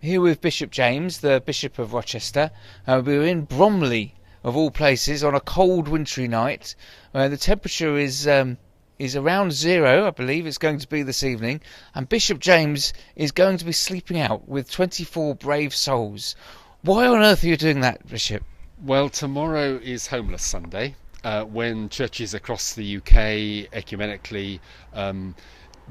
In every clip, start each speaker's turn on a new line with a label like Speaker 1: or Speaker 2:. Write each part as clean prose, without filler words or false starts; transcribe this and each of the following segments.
Speaker 1: here with Bishop James, the Bishop of Rochester. We're in Bromley, of all places, on a cold wintry night. The temperature is around 0, I believe it's going to be this evening, and Bishop James is going to be sleeping out with 24 brave souls. Why on earth are you doing that, Bishop?
Speaker 2: Well, tomorrow is Homeless Sunday, when churches across the UK ecumenically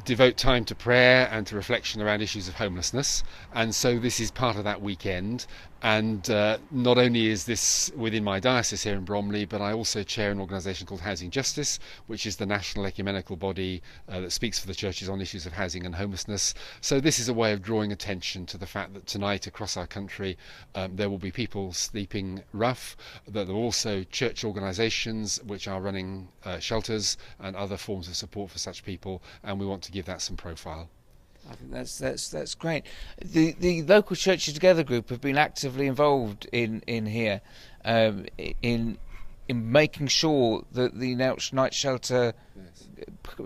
Speaker 2: devote time to prayer and to reflection around issues of homelessness, and so this is part of that weekend. And not only is this within my diocese here in Bromley, but I also chair an organisation called Housing Justice, which is the national ecumenical body that speaks for the churches on issues of housing and homelessness. So this is a way of drawing attention to the fact that tonight across our country there will be people sleeping rough, that there are also church organisations which are running shelters and other forms of support for such people, and we want to give that some profile.
Speaker 1: I think that's great. The local Churches Together group have been actively involved in here, in making sure that the night shelter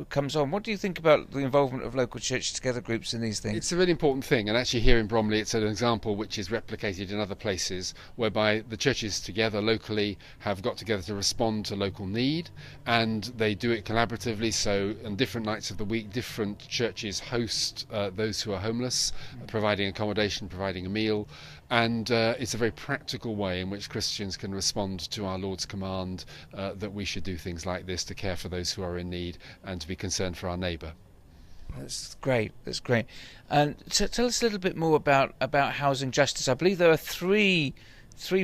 Speaker 1: comes on. What do you think about the involvement of local Churches Together groups in these things?
Speaker 2: It's a really important thing, and actually here in Bromley it's an example which is replicated in other places, whereby the churches together locally have got together to respond to local need, and they do it collaboratively. So on different nights of the week, different churches host those who are homeless, providing accommodation, providing a meal, and it's a very practical way in which Christians can respond to our Lord's command that we should do things like this to care for those who are in need and to be concerned for our neighbour.
Speaker 1: That's great. And tell us a little bit more about housing justice. I believe there are three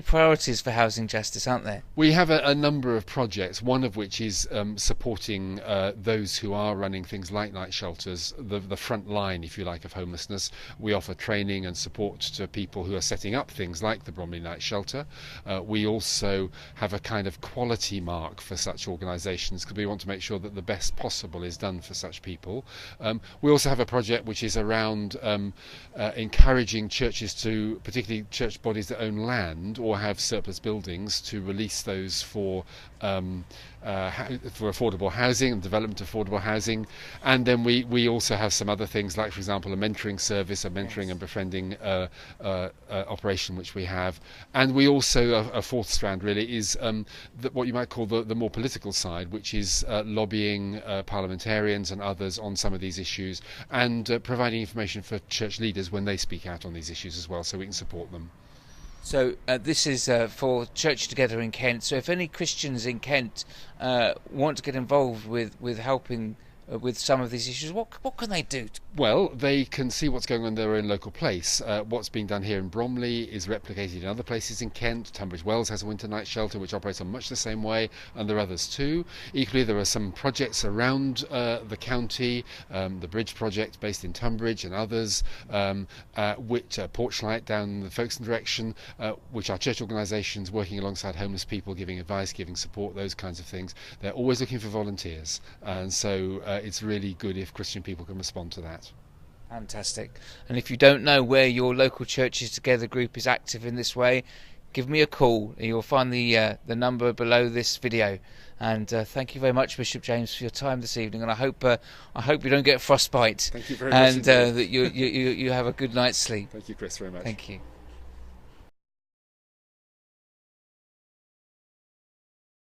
Speaker 1: priorities for housing justice, aren't there?
Speaker 2: We have a number of projects, one of which is supporting those who are running things like night shelters, the front line, if you like, of homelessness. We offer training and support to people who are setting up things like the Bromley Night Shelter. We also have a kind of quality mark for such organisations because we want to make sure that the best possible is done for such people. We also have a project which is around encouraging churches to, particularly church bodies that own land or have surplus buildings, to release those for affordable housing and development of affordable housing. And then we also have some other things, like for example a mentoring service, a mentoring and befriending operation which we have. And we also, a fourth strand really, is what you might call the more political side, which is lobbying parliamentarians and others on some of these issues, and providing information for church leaders when they speak out on these issues as well, so we can support them.
Speaker 1: So this is for Church Together in Kent. So if any Christians in Kent want to get involved with helping with some of these issues, what can they do?
Speaker 2: Well, they can see what's going on in their own local place. What's being done here in Bromley is replicated in other places in Kent. Tunbridge Wells has a winter night shelter which operates on much the same way, and there are others too. Equally, there are some projects around the county, the Bridge Project based in Tunbridge and others, which Porchlight down the Folkestone direction, which are church organisations working alongside homeless people, giving advice, giving support, those kinds of things. They're always looking for volunteers, and so it's really good if Christian people can respond to that.
Speaker 1: Fantastic. And if you don't know where your local Churches Together group is active in this way, give me a call. You'll find the number below this video. And thank you very much, Bishop James, for your time this evening. And I hope you don't get frostbite.
Speaker 2: Thank you very much.
Speaker 1: And that you have a good night's sleep.
Speaker 2: Thank you, Chris, very much.
Speaker 1: Thank you.